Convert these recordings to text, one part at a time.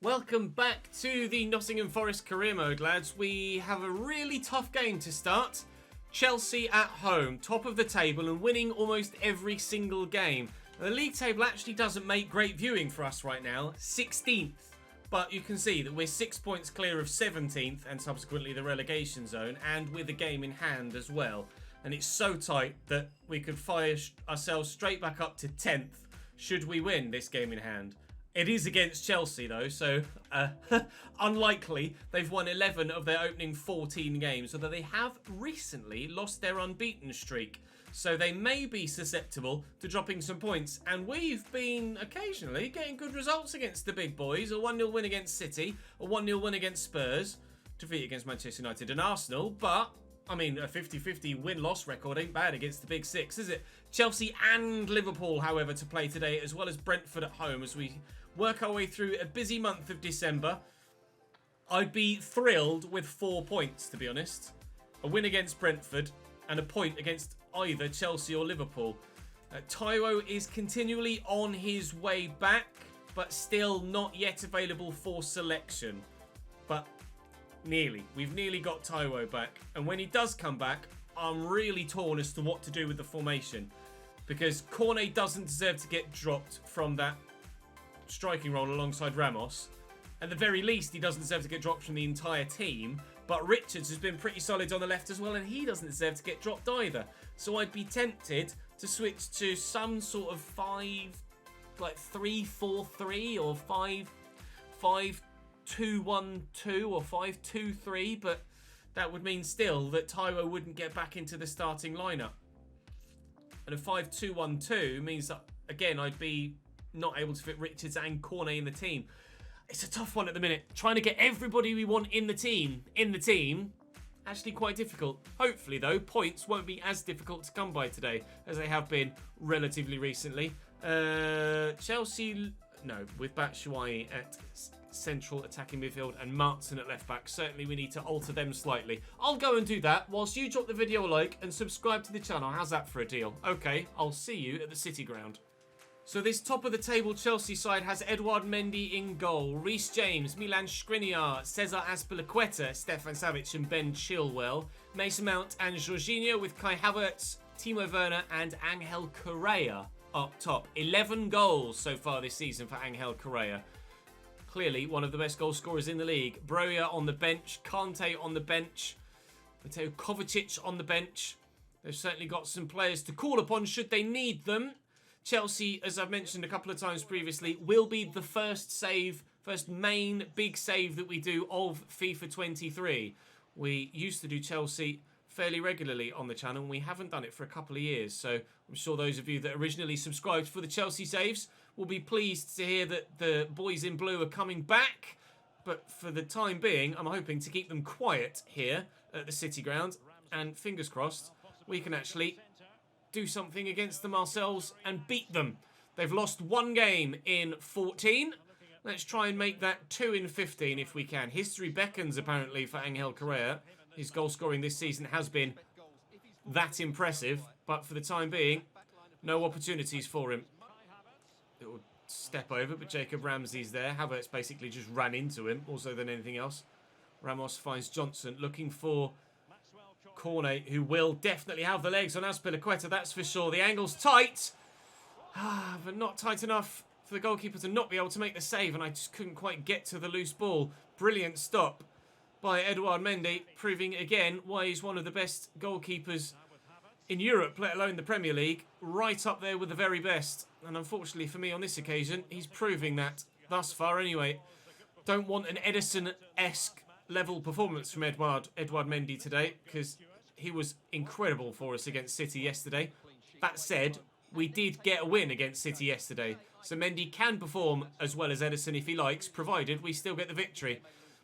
Welcome back to the Nottingham Forest career mode, lads. We have a really tough game to start. Chelsea at home, top of the table and winning almost every single game. The league table actually doesn't make great viewing for us right now, 16th. But you can see that we're 6 points clear of 17th and subsequently the relegation zone, and with a game in hand as well. And it's so tight that we could fire ourselves straight back up to 10th should we win this game in hand. It is against Chelsea though, so unlikely. They've won 11 of their opening 14 games, although they have recently lost their unbeaten streak. So they may be susceptible to dropping some points. And we've been occasionally getting good results against the big boys. A 1-0 win against City, a 1-0 win against Spurs, defeat against Manchester United and Arsenal. But, I mean, a 50-50 win-loss record ain't bad against the big six, is it? Chelsea and Liverpool, however, to play today, as well as Brentford at home as we work our way through a busy month of December. I'd be thrilled with 4 points, to be honest. A win against Brentford and a point against either Chelsea or Liverpool. Taiwo is continually on his way back, but still not yet available for selection. But nearly. We've nearly got Taiwo back. And when he does come back, I'm really torn as to what to do with the formation. Because Cornet doesn't deserve to get dropped from that striking role alongside Ramos. At the very least, he doesn't deserve to get dropped from the entire team. But Richards has been pretty solid on the left as well, and he doesn't deserve to get dropped either. So I'd be tempted to switch to some sort of 3-4-3 or 5-2-1-2 or 5-2-3, but that would mean still that Taiwo wouldn't get back into the starting lineup. And a 5-2-1-2 means that, again, I'd be not able to fit Richards and Cornet in the team. It's a tough one at the minute. Trying to get everybody we want in the team, actually quite difficult. Hopefully, though, points won't be as difficult to come by today as they have been relatively recently. Chelsea, no, with Batshuayi at central attacking midfield and Martin at left back. Certainly we need to alter them slightly. I'll go and do that whilst you drop the video a like and subscribe to the channel. How's that for a deal? Okay, I'll see you at the City ground. So this top of the table Chelsea side has Edouard Mendy in goal, Reece James, Milan Skriniar, Cesar Azpilicueta, Stefan Savic and Ben Chilwell, Mason Mount and Jorginho with Kai Havertz, Timo Werner and Angel Correa up top. 11 goals so far this season for Angel Correa. Clearly one of the best goal scorers in the league. Broja on the bench, Kante on the bench, Mateo Kovacic on the bench. They've certainly got some players to call upon should they need them. Chelsea, as I've mentioned a couple of times previously, will be the first main big save that we do of FIFA 23. We used to do Chelsea fairly regularly on the channel, and we haven't done it for a couple of years. So I'm sure those of you that originally subscribed for the Chelsea saves will be pleased to hear that the boys in blue are coming back. But for the time being, I'm hoping to keep them quiet here at the City ground. And fingers crossed, we can actually do something against them ourselves and beat them. They've lost one game in 14. Let's try and make that 2 in 15 if we can. History beckons apparently for Angel Correa. His goal scoring this season has been that impressive, but for the time being, no opportunities for him. Little step over, but Jacob Ramsey's there. Havertz basically just ran into him, also than anything else. Ramos finds Johnson looking for Cornet, who will definitely have the legs on Azpilicueta, that's for sure. The angle's tight, but not tight enough for the goalkeeper to not be able to make the save, and I just couldn't quite get to the loose ball. Brilliant stop by Edouard Mendy, proving again why he's one of the best goalkeepers in Europe, let alone the Premier League, right up there with the very best. And unfortunately for me on this occasion, he's proving that thus far anyway. Don't want an Edison-esque level performance from Edouard Mendy today, because he was incredible for us against City yesterday. That said, we did get a win against City yesterday, so Mendy can perform as well as Edison if he likes, provided we still get the victory.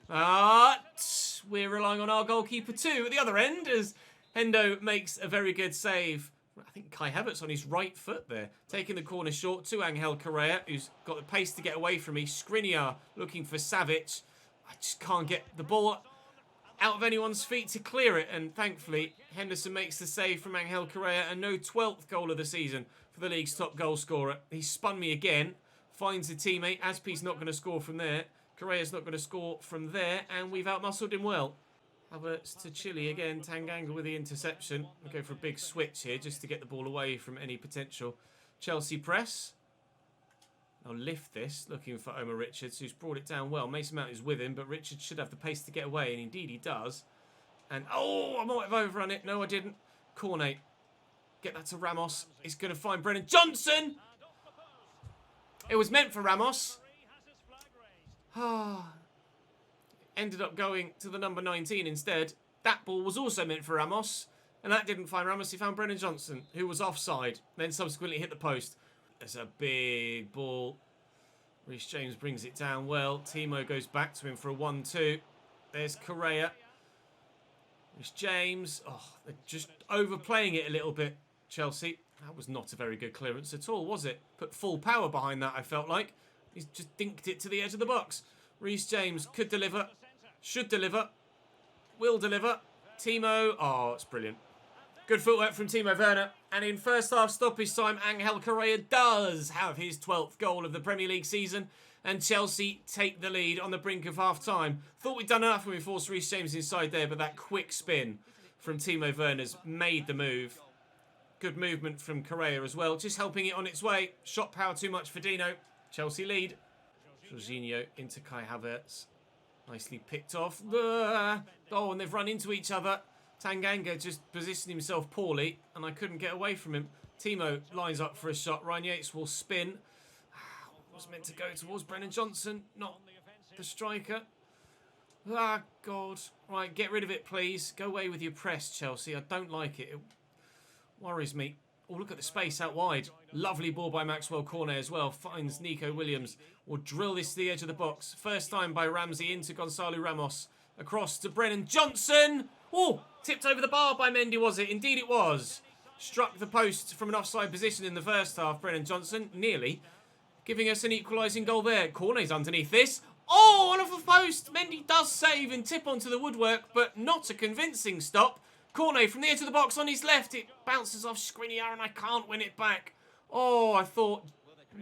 But we're relying on our goalkeeper too at the other end, as Hendo makes a very good save. I think Kai Havertz on his right foot there, taking the corner short to Angel Correa, who's got the pace to get away from me. Skriniar looking for Savic. I just can't get the ball out of anyone's feet to clear it, and thankfully Henderson makes the save from Angel Correa, and no 12th goal of the season for the league's top goal scorer. He spun me again, finds a teammate. Azpi's not going to score from there. Correa's not going to score from there, and we've outmuscled him well. Havertz to Chile again. Tanganga with the interception. We'll go for a big switch here just to get the ball away from any potential Chelsea press. I'll lift this, looking for Omar Richards, who's brought it down well. Mason Mount is with him, but Richards should have the pace to get away, and indeed he does. And, oh, I might have overrun it. No, I didn't. Cornet. Get that to Ramos. He's going to find Brennan Johnson. It was meant for Ramos. Ended up going to the number 19 instead. That ball was also meant for Ramos. And that didn't find Ramos. He found Brennan Johnson, who was offside. Then subsequently hit the post. It's a big ball. Reece James brings it down well. Timo goes back to him for a 1-2. There's Correa. Reece James. Oh, they're just overplaying it a little bit, Chelsea. That was not a very good clearance at all, was it? Put full power behind that, I felt like. He's just dinked it to the edge of the box. Reece James could deliver. Should deliver. Will deliver. Timo. Oh, it's brilliant. Good footwork from Timo Werner. And in first half stoppage time, Angel Correa does have his 12th goal of the Premier League season. And Chelsea take the lead on the brink of half-time. Thought we'd done enough when we forced Reece James inside there, but that quick spin from Timo Werner's made the move. Good movement from Correa as well. Just helping it on its way. Shot power too much for Dino. Chelsea lead. Jorginho into Kai Havertz. Nicely picked off. Oh, and they've run into each other. Tanganga just positioned himself poorly, and I couldn't get away from him. Timo lines up for a shot. Ryan Yates will spin. Was meant to go towards Brennan Johnson, not the striker. Ah, God. Right, get rid of it, please. Go away with your press, Chelsea. I don't like it. It worries me. Oh, look at the space out wide. Lovely ball by Maxwell Cornet as well. Finds Nico Williams. Will drill this to the edge of the box. First time by Ramsey into Gonzalo Ramos. Across to Brennan Johnson. Oh, tipped over the bar by Mendy, was it? Indeed it was. Struck the post from an offside position in the first half, Brennan Johnson. Nearly. Giving us an equalising goal there. Cornet's underneath this. Oh, on off the post. Mendy does save and tip onto the woodwork, but not a convincing stop. Cornet from the edge of the box on his left. It bounces off Skriniar and I can't win it back. Oh, I thought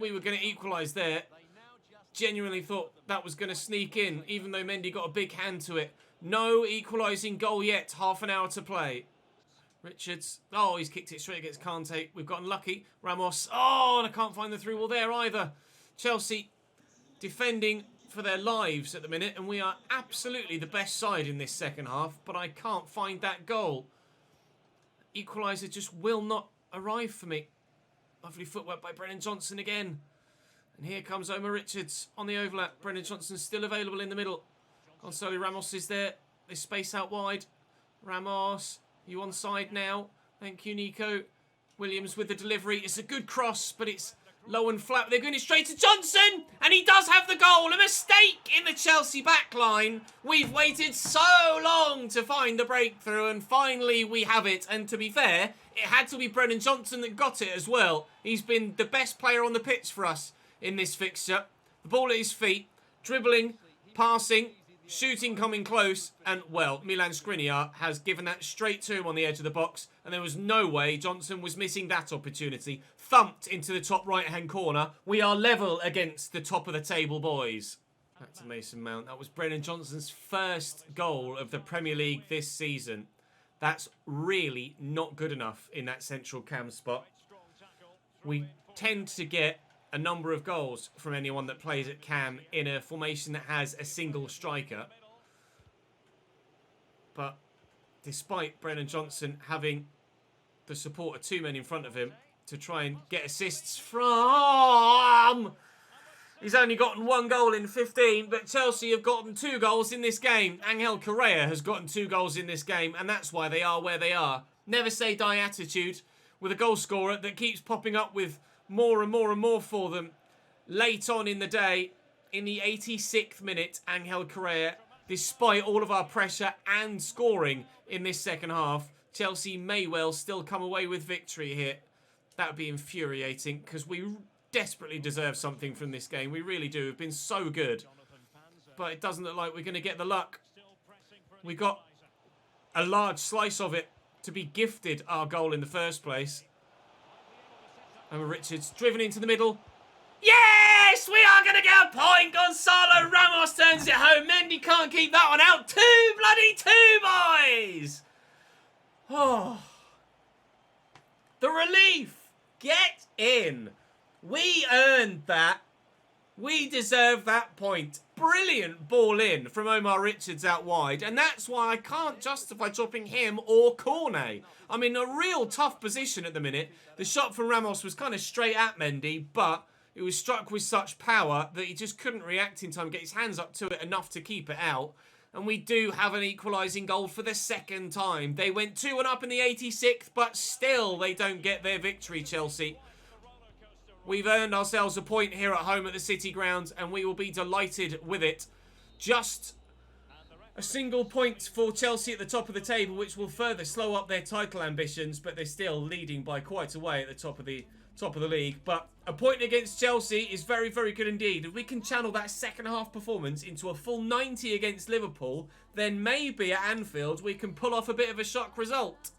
we were going to equalise there. Genuinely thought that was going to sneak in, even though Mendy got a big hand to it. No equalising goal yet. Half an hour to play. Richards. Oh, he's kicked it straight against Kante. We've gotten lucky. Ramos. Oh, and I can't find the through ball there either. Chelsea defending for their lives at the minute, and we are absolutely the best side in this second half, but I can't find that goal. Equaliser just will not arrive for me. Lovely footwork by Brennan Johnson again. And here comes Omar Richards on the overlap. Brennan Johnson's still available in the middle. Gonzalo Ramos is there. There's space out wide. Ramos, you onside now. Thank you, Nico. Williams with the delivery. It's a good cross, but it's low and flat. They're going straight to Johnson, and he does have the goal. A mistake in the Chelsea backline. We've waited so long to find the breakthrough, and finally we have it. And to be fair, it had to be Brennan Johnson that got it as well. He's been the best player on the pitch for us in this fixture. The ball at his feet, dribbling, passing, shooting coming close, and, well, Milan Skriniar has given that straight to him on the edge of the box, and there was no way Johnson was missing that opportunity. Thumped into the top right-hand corner. We are level against the top of the table, boys. Back to Mason Mount. That was Brennan Johnson's first goal of the Premier League this season. That's really not good enough in that central cam spot. We tend to get a number of goals from anyone that plays at cam in a formation that has a single striker. But despite Brennan Johnson having the support of two men in front of him to try and get assists from, he's only gotten one goal in 15, but Chelsea have gotten 2 goals in this game. Angel Correa has gotten 2 goals in this game, and that's why they are where they are. Never say die attitude with a goal scorer that keeps popping up with more and more and more for them. Late on in the day, in the 86th minute, Angel Correa, despite all of our pressure and scoring in this second half, Chelsea may well still come away with victory here. That would be infuriating, because we desperately deserve something from this game. We really do. We've been so good. But it doesn't look like we're going to get the luck. We got a large slice of it to be gifted our goal in the first place. Omar Richards driven into the middle. Yeah! Yes, we are going to get a point. Gonzalo Ramos turns it home. Mendy can't keep that one out. 2 boys. Oh. The relief. Get in. We earned that. We deserve that point. Brilliant ball in from Omar Richards out wide. And that's why I can't justify dropping him or Cornet. I'm in a real tough position at the minute. The shot from Ramos was kind of straight at Mendy, but it was struck with such power that he just couldn't react in time, get his hands up to it enough to keep it out. And we do have an equalising goal for the second time. They went 2-1 up in the 86th, but still they don't get their victory, Chelsea. We've earned ourselves a point here at home at the City Ground, and we will be delighted with it. Just a single point for Chelsea at the top of the table, which will further slow up their title ambitions, but they're still leading by quite a way at the top of the league. But a point against Chelsea is very, very good indeed. If we can channel that second half performance into a full 90 against Liverpool, then maybe at Anfield we can pull off a bit of a shock result.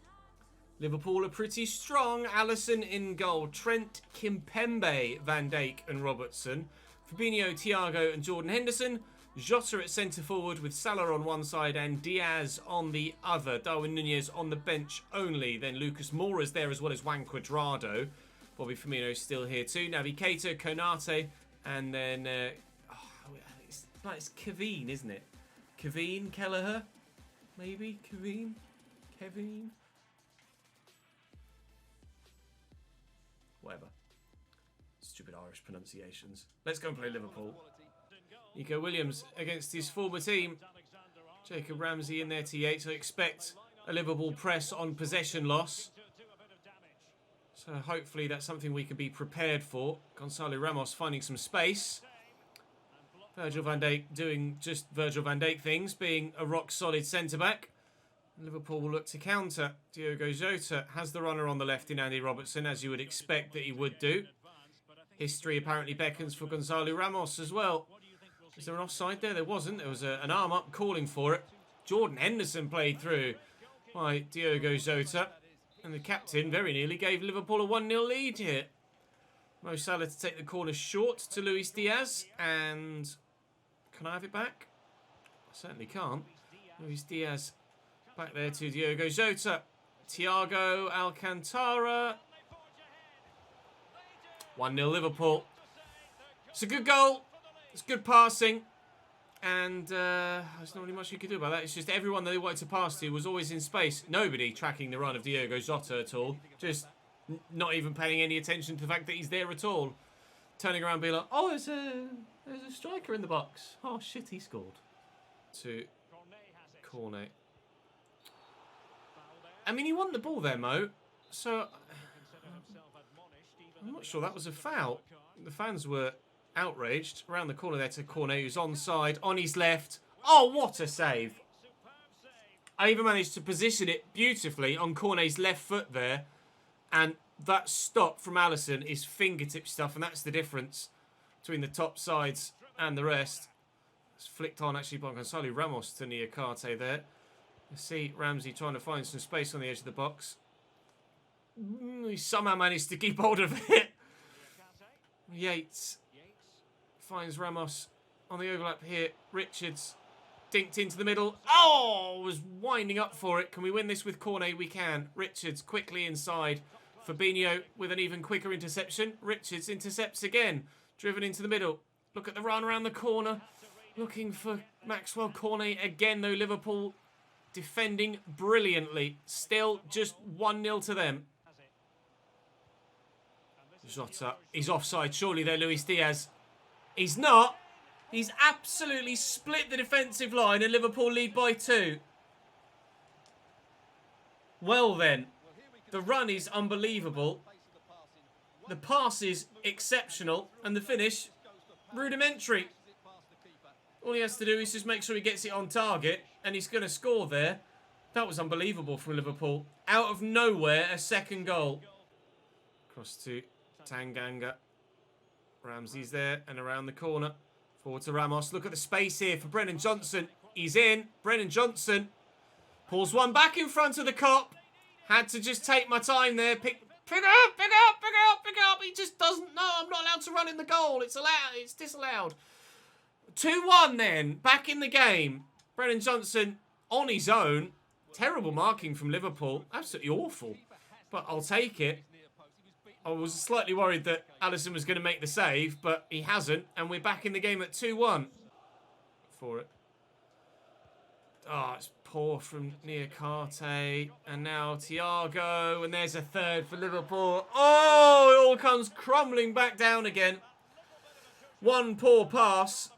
Liverpool are pretty strong. Alisson in goal. Trent, Kimpembe, Van Dijk and Robertson. Fabinho, Thiago and Jordan Henderson. Jota at centre forward with Salah on one side and Diaz on the other. Darwin Nunez on the bench only. Then Lucas Moura's there as well as Juan Cuadrado. Bobby Firmino's still here too. Naby Keita, Konate, and then it's Kevin, isn't it? Kevin Kelleher, maybe Kevin. Whatever. Stupid Irish pronunciations. Let's go and play Liverpool. Nico Williams against his former team. Jacob Ramsey in there, T8. So expect a Liverpool press on possession loss. So hopefully that's something we can be prepared for. Gonzalo Ramos finding some space. Virgil van Dijk doing just Virgil van Dijk things, being a rock-solid centre-back. Liverpool will look to counter. Diogo Jota has the runner on the left in Andy Robertson, as you would expect that he would do. History apparently beckons for Gonzalo Ramos as well. Is there an offside there? There wasn't. There was an arm up calling for it. Jordan Henderson played through by Diogo Jota. And the captain very nearly gave Liverpool a 1-0 lead here. Mo Salah to take the corner short to Luis Diaz. And can I have it back? I certainly can't. Luis Diaz back there to Diogo Jota. Thiago Alcantara. 1-0 Liverpool. It's a good goal. It's good passing. And there's not really much you could do about that. It's just everyone that they wanted to pass to was always in space. Nobody tracking the run of Diogo Jota at all. Just not even paying any attention to the fact that he's there at all. Turning around and being like, oh, there's a striker in the box. Oh, shit, he scored. To Cornet. I mean, he won the ball there, Mo. So, I'm not sure that was a foul. The fans were outraged. Around the corner there to Cornet, who's onside, on his left. Oh, what a save. I even managed to position it beautifully on Cornet's left foot there. And that stop from Alisson is fingertip stuff, and that's the difference between the top sides and the rest. It's flicked on actually by Gonzalo Ramos to Niakate there. You see Ramsey trying to find some space on the edge of the box. He somehow managed to keep hold of it. Yates finds Ramos on the overlap here. Richards dinked into the middle. Oh, was winding up for it. Can we win this with Cornet? We can. Richards quickly inside. Fabinho with an even quicker interception. Richards intercepts again. Driven into the middle. Look at the run around the corner. Looking for Maxwell. Cornet again, though. Liverpool defending brilliantly. Still just 1-0 to them. Jota. He's offside. Surely there, Luis Diaz. He's not. He's absolutely split the defensive line and Liverpool lead by 2. Well then. The run is unbelievable. The pass is exceptional. And the finish, rudimentary. All he has to do is just make sure he gets it on target. And he's going to score there. That was unbelievable from Liverpool. Out of nowhere, a second goal. Cross to Tanganga. Ramsey's there and around the corner. Forward to Ramos. Look at the space here for Brennan Johnson. He's in. Brennan Johnson pulls one back in front of the cop. Had to just take my time there. Pick up, pick up, pick up, pick up. He just doesn't know. I'm not allowed to run in the goal. It's allowed. It's disallowed. 2-1 then. Back in the game. Brennan Johnson on his own. Terrible marking from Liverpool. Absolutely awful. But I'll take it. I was slightly worried that Alisson was going to make the save, but he hasn't. And we're back in the game at 2-1. For it. Oh, it's poor from Niakate. And now Thiago. And there's a third for Liverpool. Oh, it all comes crumbling back down again. One poor pass.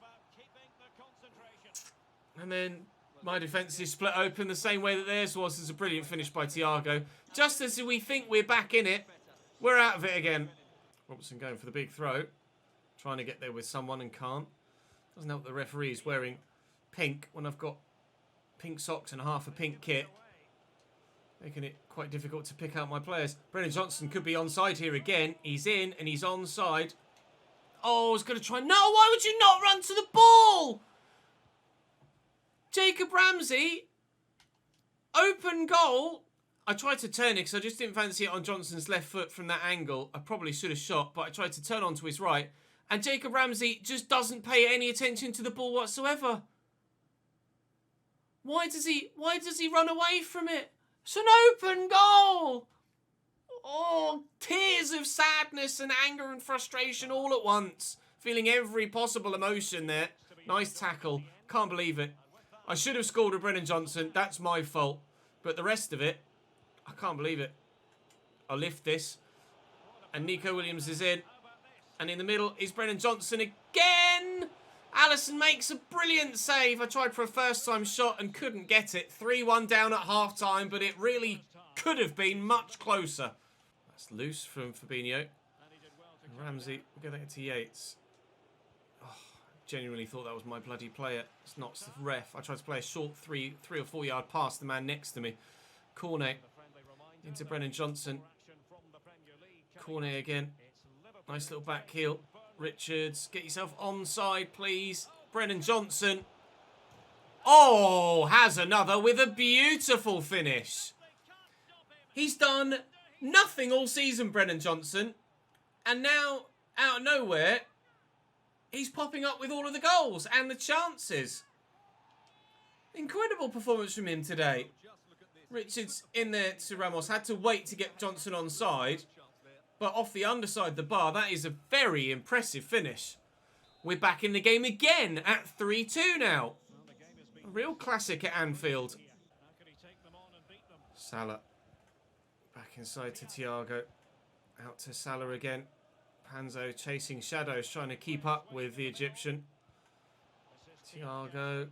And then my defence is split open the same way that theirs was. It's a brilliant finish by Thiago. Just as we think we're back in it, we're out of it again. Robertson going for the big throw. Trying to get there with someone and can't. Doesn't help the referee is wearing pink when I've got pink socks and half a pink kit. Making it quite difficult to pick out my players. Brennan Johnson could be onside here again. He's in and he's onside. Oh, he's going to try. No, why would you not run to the ball? Jacob Ramsey. Open goal. I tried to turn it because I just didn't fancy it on Johnson's left foot from that angle. I probably should have shot, but I tried to turn onto his right. And Jacob Ramsey just doesn't pay any attention to the ball whatsoever. Why does he run away from it? It's an open goal. Oh, tears of sadness and anger and frustration all at once. Feeling every possible emotion there. Nice tackle. Can't believe it. I should have scored with Brennan Johnson. That's my fault. But the rest of it, I can't believe it. I'll lift this. And Nico Williams is in. And in the middle is Brennan Johnson again. Alisson makes a brilliant save. I tried for a first-time shot and couldn't get it. 3-1 down at half-time, but it really could have been much closer. That's loose from Fabinho. And Ramsey, we'll get that to Yates. Oh, genuinely thought that was my bloody player. It's not the ref. I tried to play a short 3 or 4 yard pass the man next to me. Cornet into Brennan Johnson. Cornet again. Nice little back heel. Richards, get yourself onside, please. Brennan Johnson. Oh, has another with a beautiful finish. He's done nothing all season, Brennan Johnson. And now, out of nowhere, he's popping up with all of the goals and the chances. Incredible performance from him today. Richards in there to Ramos. Had to wait to get Johnson onside. But off the underside of the bar, that is a very impressive finish. We're back in the game again at 3-2 now. A real classic at Anfield. Salah. Back inside to Thiago. Out to Salah again. Panzo chasing shadows, trying to keep up with the Egyptian. Thiago.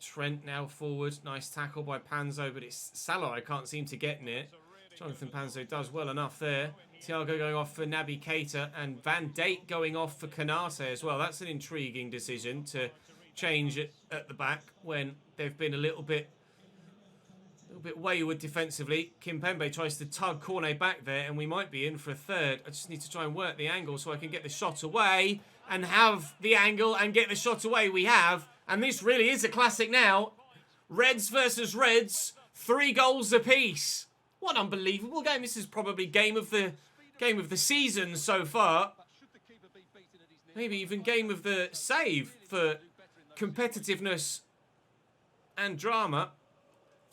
Trent now forward. Nice tackle by Panzo, but it's Salah I can't seem to get near. Jonathan Panzo does well enough there. Thiago going off for Naby Keita and Van Dijk going off for Kanate as well. That's an intriguing decision to change it at the back when they've been a little bit wayward defensively. Kimpembe tries to tug Cornet back there and we might be in for a third. I just need to try and work the angle so I can get the shot away and have the angle and get the shot away. We have. And this really is a classic now. Reds versus Reds. 3 goals apiece. What an unbelievable game. This is probably game of the season so far. Maybe even game of the save for competitiveness and drama.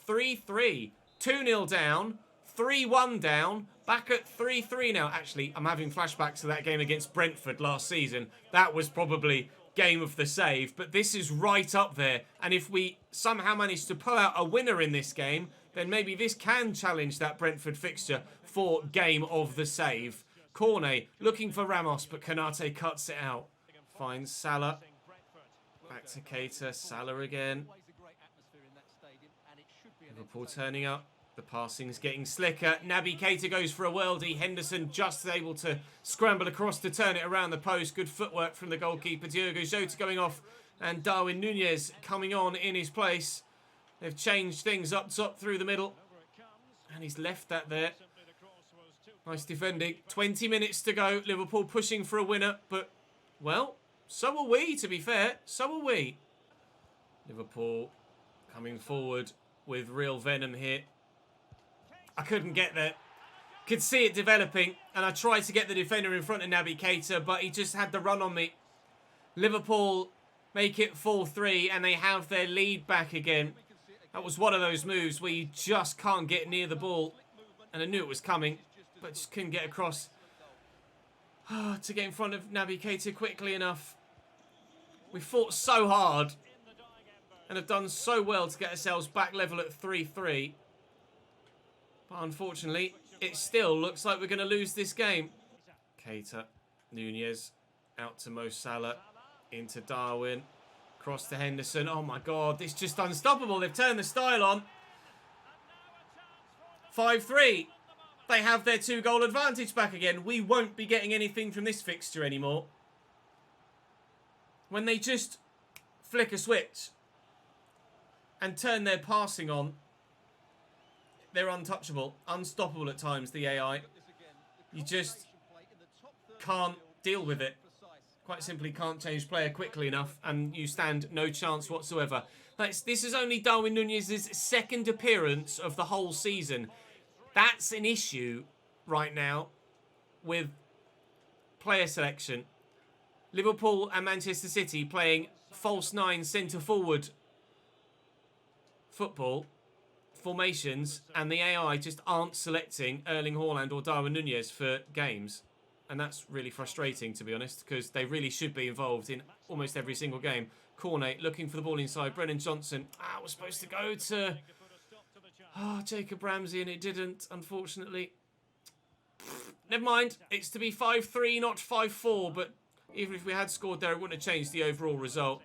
3-3. 2-0 down. 3-1 down. Back at 3-3 now. Actually, I'm having flashbacks to that game against Brentford last season. That was probably game of the save. But this is right up there. And if we somehow manage to pull out a winner in this game, then maybe this can challenge that Brentford fixture for game of the save. Cornet looking for Ramos, but Kanate cuts it out. Finds Salah. Back to Keita. Salah again. Liverpool turning up. The passing's getting slicker. Naby Keita goes for a worldie. Henderson just able to scramble across to turn it around the post. Good footwork from the goalkeeper. Diogo Jota going off and Darwin Nunez coming on in his place. They've changed things up top through the middle. And he's left that there. Nice defending. 20 minutes to go. Liverpool pushing for a winner. But, well, so are we, to be fair. So are we. Liverpool coming forward with real venom here. I couldn't get there. Could see it developing, and I tried to get the defender in front of Naby Keita, but he just had the run on me. Liverpool make it 4-3, and they have their lead back again. That was one of those moves where you just can't get near the ball. And I knew it was coming, but just couldn't get across to get in front of Naby Keita quickly enough. We fought so hard and have done so well to get ourselves back level at 3-3. But unfortunately, it still looks like we're going to lose this game. Keita, Nunez, out to Mo Salah, into Darwin, cross to Henderson. Oh my God, this is just unstoppable. They've turned the style on. 5-3. They have their 2-goal advantage back again. We won't be getting anything from this fixture anymore. When they just flick a switch and turn their passing on, they're untouchable, unstoppable at times, the AI. You just can't deal with it. Quite simply can't change player quickly enough, and you stand no chance whatsoever. This is only Darwin Nunez's second appearance of the whole season. That's an issue right now with player selection. Liverpool and Manchester City playing false 9 centre-forward football formations, and the AI just aren't selecting Erling Haaland or Darwin Nunez for games. And that's really frustrating, to be honest, because they really should be involved in almost every single game. Cornet looking for the ball inside. Brennan Johnson. Was supposed to go to Jacob Ramsey, and it didn't, unfortunately. Never mind. It's to be 5-3, not 5-4, but even if we had scored there, it wouldn't have changed the overall result.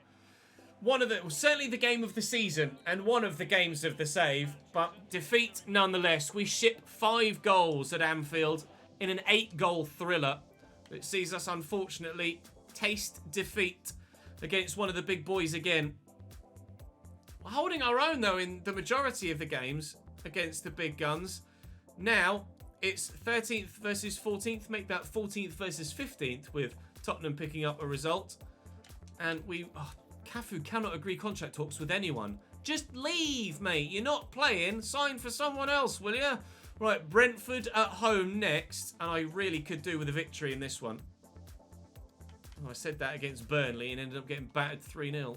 Certainly the game of the season and one of the games of the save, but defeat nonetheless. We ship 5 goals at Anfield in an 8-goal thriller that sees us, unfortunately, taste defeat against one of the big boys again. We're holding our own, though, in the majority of the games against the big guns. Now, it's 13th versus 14th. Make that 14th versus 15th with Tottenham picking up a result. And Cafu cannot agree contract talks with anyone. Just leave, mate. You're not playing. Sign for someone else, will you? Right, Brentford at home next. And I really could do with a victory in this one. I said that against Burnley and ended up getting battered 3-0.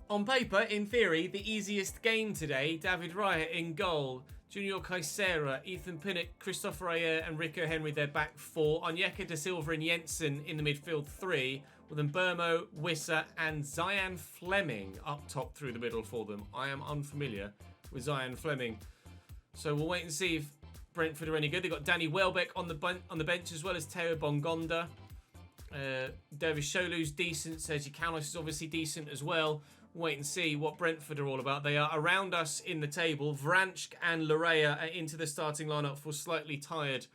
On paper, in theory, the easiest game today. David Raya in goal. Junior Caicedo, Ethan Pinnock, Christopher Ayer and Rico Henry, they're back 4. Onyeka Da Silva and Jensen in the midfield 3. With Mbermo, Wissa and Zian Fleming up top through the middle for them. I am unfamiliar with Zian Fleming. So we'll wait and see if Brentford are any good. They've got Danny Welbeck on the bench as well as Teo Bongonda. David Sholu's decent. Sergi Canos is obviously decent as well. Wait and see what Brentford are all about. They are around us in the table. Vranchk and Larea are into the starting lineup for slightly tired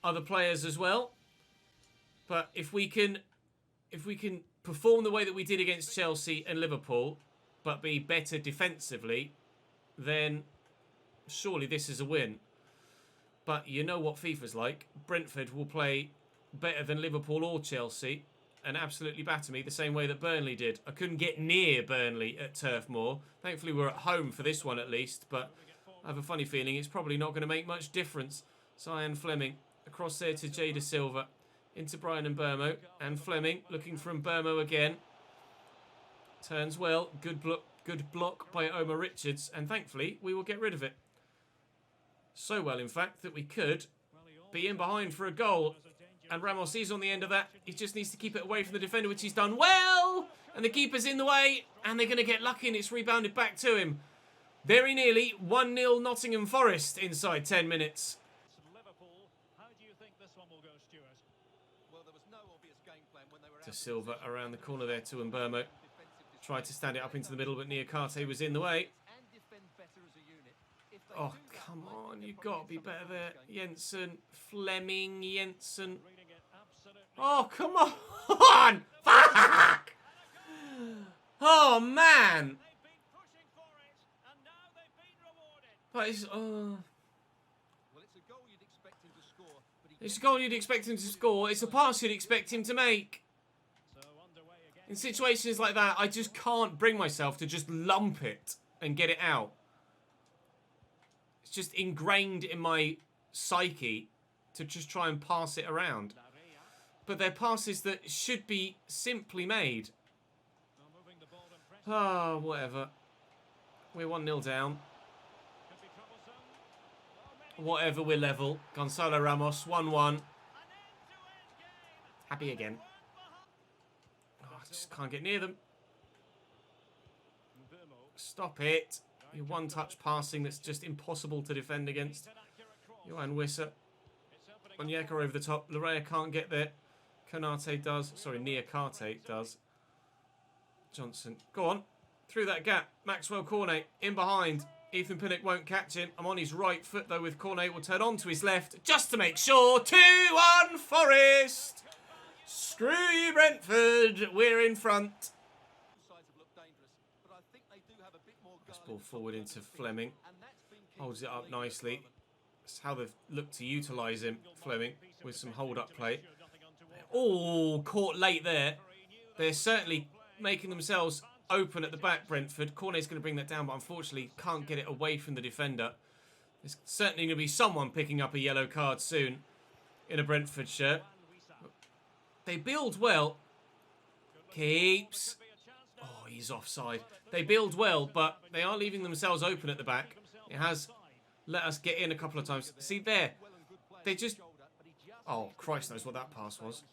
other players as well. But if we can perform the way that we did against Chelsea and Liverpool, but be better defensively, then surely this is a win. But you know what FIFA's like. Brentford will play better than Liverpool or Chelsea and absolutely batter me the same way that Burnley did. I couldn't get near Burnley at Turf Moor. Thankfully, we're at home for this one at least, but I have a funny feeling it's probably not going to make much difference. Zian Fleming across there to Jay Da Silva, into Brian Mbermo, and Fleming looking for Mbermo again. Turns well. Good block by Omar Richards, and thankfully we will get rid of it. So well, in fact, that we could be in behind for a goal. And Ramos is on the end of that. He just needs to keep it away from the defender, which he's done well. And the keeper's in the way. And they're going to get lucky, and it's rebounded back to him. Very nearly 1-0 Nottingham Forest inside 10 minutes. Da Silva around the corner there to Mbermo. Tried to stand it up into the middle, but Niakate was in the way. Oh, come on. You've got to be better there. Jensen. Fleming. Jensen. Oh, come on. Fuck. Oh, man. But it's a goal you'd expect him to score. It's a pass you'd expect him to make. In situations like that, I just can't bring myself to just lump it and get it out. It's just ingrained in my psyche to just try and pass it around. But they're passes that should be simply made. Oh, whatever. We're 1-0 down. Whatever, we're level. Gonzalo Ramos, 1-1. Happy again. Oh, I just can't get near them. Stop it. Your one-touch passing that's just impossible to defend against. Johan Wissa. Onyeka over the top. Larea can't get there. Konate does. Sorry, Niakate does. Johnson. Go on. Through that gap. Maxwell Cornet in behind. Ethan Pinnock won't catch him. I'm on his right foot, though, with Cornet will turn on to his left just to make sure. 2-1 Forest. Screw you, Brentford. We're in front. This ball forward into Fleming. Holds it up nicely. That's how they've looked to utilise him, Fleming, with some hold-up play. Oh, caught late there. They're certainly making themselves open at the back, Brentford. Cornet's going to bring that down, but unfortunately can't get it away from the defender. There's certainly going to be someone picking up a yellow card soon in a Brentford shirt. They build well. Keeps. Oh, he's offside. They build well, but they are leaving themselves open at the back. It has let us get in a couple of times. See there. They just... Oh, Christ knows what that pass was.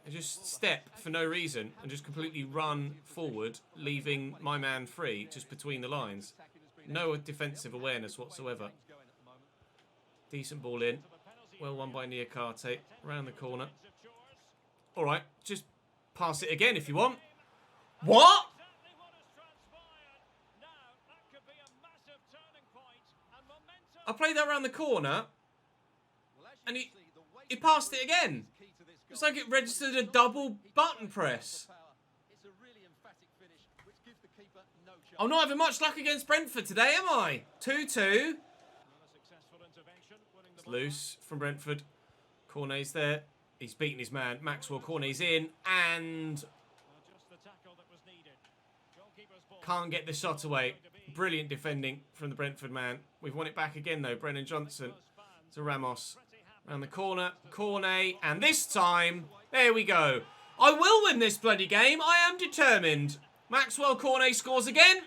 They just step for no reason and just completely run forward, leaving my man free just between the lines. No defensive awareness whatsoever. Decent ball in. Well won by Niakate. Around the corner. All right, just pass it again if you want. What? I played that around the corner and he passed it again. It's like it registered a double button press. I'm not having much luck against Brentford today, am I? 2-2. It's loose from Brentford. Cornet's there. He's beaten his man. Maxwell Cornet's in and can't get the shot away. Brilliant defending from the Brentford man. We've won it back again though. Brennan Johnson to Ramos. Around the corner. Cornet. And this time, there we go. I will win this bloody game. I am determined. Maxwell Cornet scores again.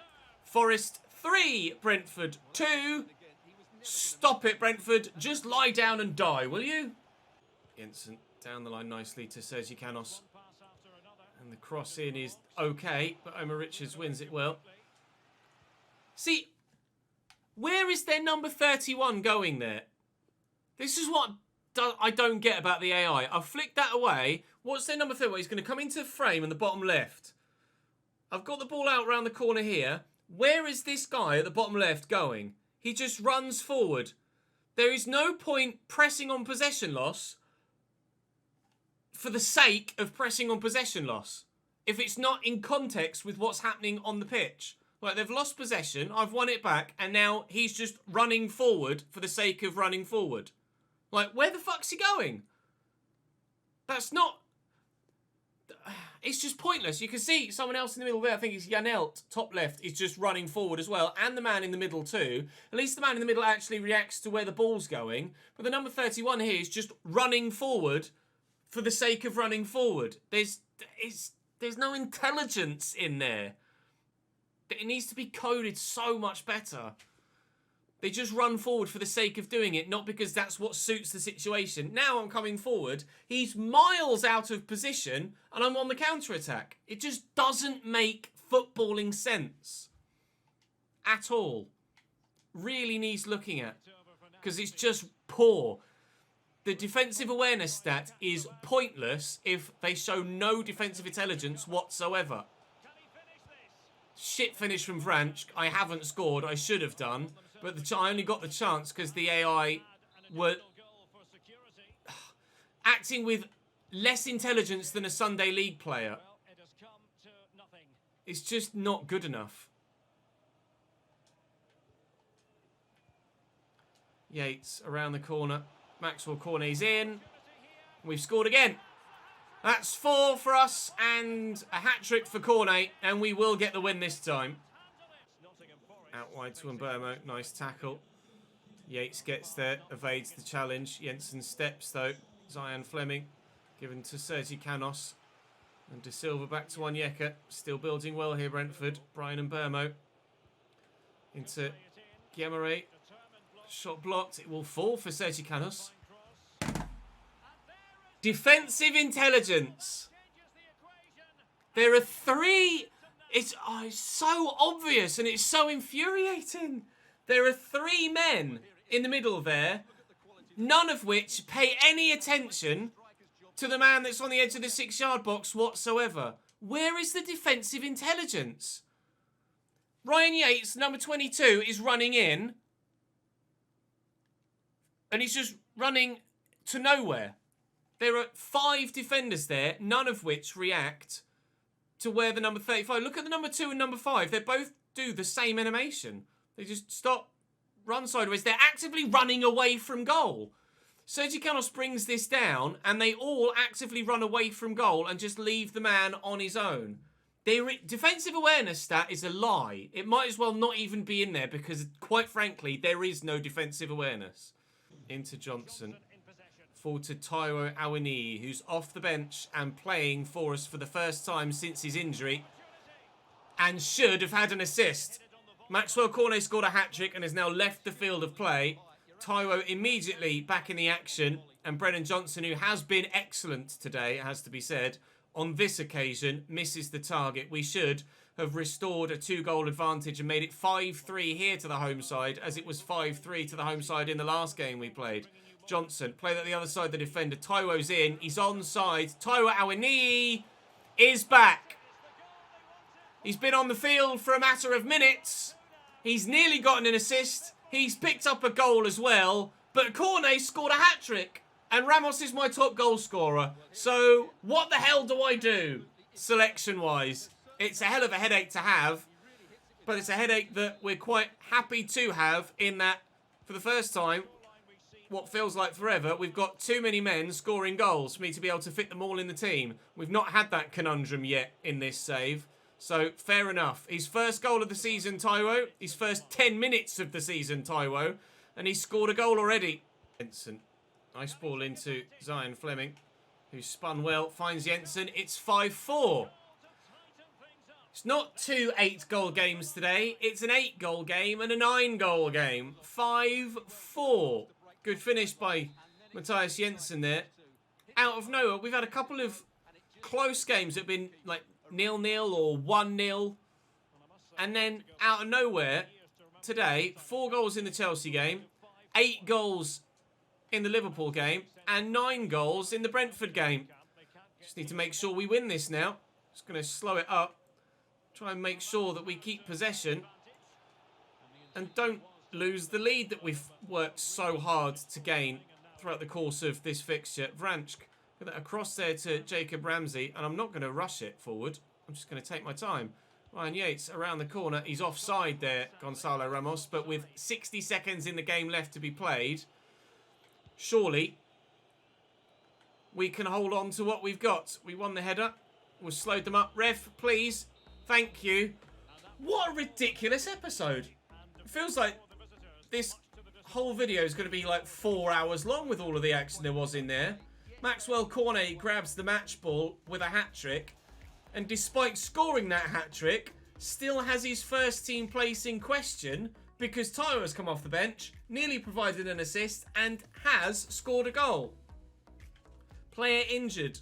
Forest 3. Brentford 2. Stop it, Brentford. Just lie down and die, will you? Jensen down the line nicely to Sergi Canos. And the cross in is okay, but Omar Richards wins it well. See, where is their number 31 going there? This is what I don't get about the AI. I've flicked that away. What's their number 31? He's going to come into frame in the bottom left. I've got the ball out around the corner here. Where is this guy at the bottom left going? He just runs forward. There is no point pressing on possession loss for the sake of pressing on possession loss if it's not in context with what's happening on the pitch. Like, they've lost possession, I've won it back, and now he's just running forward for the sake of running forward. Like, where the fuck's he going? That's not... It's just pointless. You can see someone else in the middle there, I think it's Janelt, top left, is just running forward as well, and the man in the middle too. At least the man in the middle actually reacts to where the ball's going, but the number 31 here is just running forward for the sake of running forward. There's no intelligence in there. It needs to be coded so much better. They just run forward for the sake of doing it, not because that's what suits the situation. Now I'm coming forward. He's miles out of position, and I'm on the counter-attack. It just doesn't make footballing sense. At all. Really needs looking at. Because it's just poor. The defensive awareness stat is pointless if they show no defensive intelligence whatsoever. Shit finish from Franch. I haven't scored. I should have done. But I only got the chance because the AI were acting with less intelligence than a Sunday League player. It's just not good enough. Yates around the corner. Maxwell Cornet's in. We've scored again. That's 4 for us and a hat-trick for Cornet, and we will get the win this time. Out wide to Mbermo. Nice tackle. Yates gets there, evades the challenge. Jensen steps though. Zion Fleming given to Sergi Canos. And De Silva back to Onyeka. Still building well here, Brentford. Brian and Burmo. Into Guillemeret. Shot blocked. It will fall for Sergi Canos. Defensive intelligence. There are three. It's so obvious and it's so infuriating. There are three men in the middle there, none of which pay any attention to the man that's on the edge of the 6-yard box whatsoever. Where is the defensive intelligence? Ryan Yates, number 22, is running in. And he's just running to nowhere. There are 5 defenders there, none of which react to where the number 35... Look at the number 2 and number 5. They both do the same animation. They just stop, run sideways. They're actively running away from goal. Sergi Canos brings this down, and they all actively run away from goal and just leave the man on his own. Their defensive awareness stat is a lie. It might as well not even be in there because, quite frankly, there is no defensive awareness. Into Johnson. Forward to Taiwo Awoniyi, who's off the bench and playing for us for the first time since his injury. And should have had an assist. Maxwell Cornet scored a hat-trick and has now left the field of play. Taiwo immediately back in the action. And Brennan Johnson, who has been excellent today, it has to be said, on this occasion, misses the target. We should have restored a 2-goal advantage and made it 5-3 here to the home side, as it was 5-3 to the home side in the last game we played. Johnson, played at the other side of the defender. Taiwo's in. He's onside. Taiwo Awoniyi is back. He's been on the field for a matter of minutes. He's nearly gotten an assist. He's picked up a goal as well. But Cornet scored a hat-trick. And Ramos is my top goal scorer. So what the hell do I do, selection-wise? It's a hell of a headache to have. But it's a headache that we're quite happy to have, in that, for the first time, what feels like forever, we've got too many men scoring goals for me to be able to fit them all in the team. We've not had that conundrum yet in this save. So, fair enough. His first goal of the season, Taiwo. His first 10 minutes of the season, Taiwo. And he's scored a goal already. Jensen. Nice ball into Zion Fleming, who spun well. Finds Jensen. It's 5-4. It's not 2 8-goal games today. It's an 8-goal game and a 9-goal game. 5-4. Good finish by Matthias Jensen there. Out of nowhere, we've had a couple of close games that have been like 0-0 or 1-0. And then out of nowhere, today, 4 goals in the Chelsea game, 8 goals in the Liverpool game, and 9 goals in the Brentford game. Just need to make sure we win this now. Just going to slow it up. Try and make sure that we keep possession. And don't lose the lead that we've worked so hard to gain throughout the course of this fixture. Vranch, get that across there to Jacob Ramsey, and I'm not going to rush it forward. I'm just going to take my time. Ryan Yates around the corner. He's offside there, Gonzalo Ramos, but with 60 seconds in the game left to be played, surely we can hold on to what we've got. We won the header. We've slowed them up. Ref, please. Thank you. What a ridiculous episode. It feels like this whole video is going to be like 4 hours long with all of the action there was in there. Maxwell Cornet grabs the match ball with a hat-trick, and despite scoring that hat-trick, still has his first team place in question because Tyler has come off the bench, nearly provided an assist, and has scored a goal. Player injured.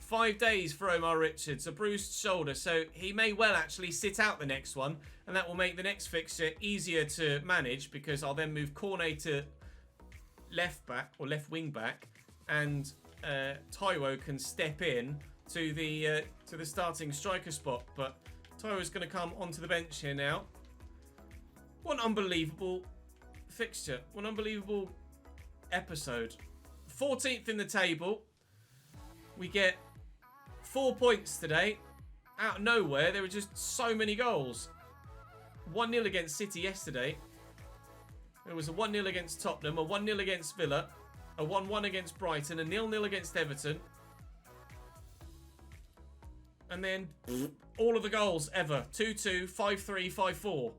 5 days for Omar Richards, a bruised shoulder, so he may well actually sit out the next one, and that will make the next fixture easier to manage because I'll then move Cornet to left back or left wing back, and Taiwo can step in to the starting striker spot. But Taiwo's going to come onto the bench here now. What an unbelievable fixture! What an unbelievable episode. 14th in the table. We get 4 points today. Out of nowhere, there were just so many goals. 1-0 against City yesterday. There was a 1-0 against Tottenham, a 1-0 against Villa, a 1-1 against Brighton, a 0-0 against Everton. And then all of the goals ever. 2-2, 5-3, 5-4.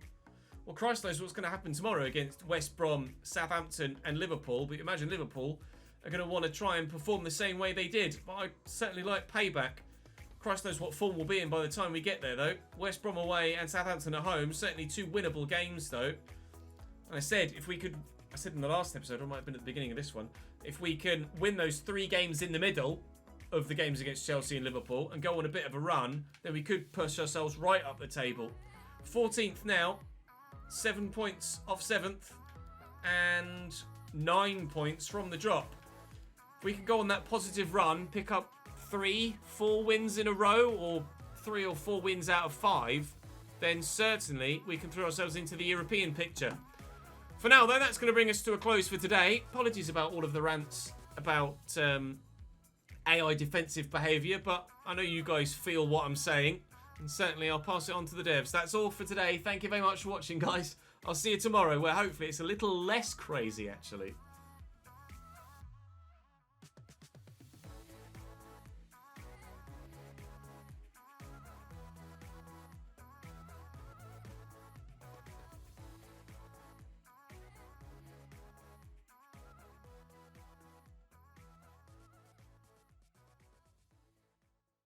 Well, Christ knows what's going to happen tomorrow against West Brom, Southampton and Liverpool. But imagine Liverpool are going to want to try and perform the same way they did. But I certainly like payback. Christ knows what form we'll be in by the time we get there, though. West Brom away and Southampton at home. Certainly 2 winnable games, though. And I said, if we could... I said in the last episode, or it might have been at the beginning of this one, if we can win those 3 games in the middle of the games against Chelsea and Liverpool and go on a bit of a run, then we could push ourselves right up the table. 14th now, 7 points off 7th, and 9 points from the drop. If we can go on that positive run, pick up 3, 4 wins in a row, or 3 or 4 wins out of 5, then certainly we can throw ourselves into the European picture. For now, though, that's going to bring us to a close for today. Apologies about all of the rants about AI defensive behaviour, but I know you guys feel what I'm saying, and certainly I'll pass it on to the devs. That's all for today. Thank you very much for watching, guys. I'll see you tomorrow, where hopefully it's a little less crazy, actually.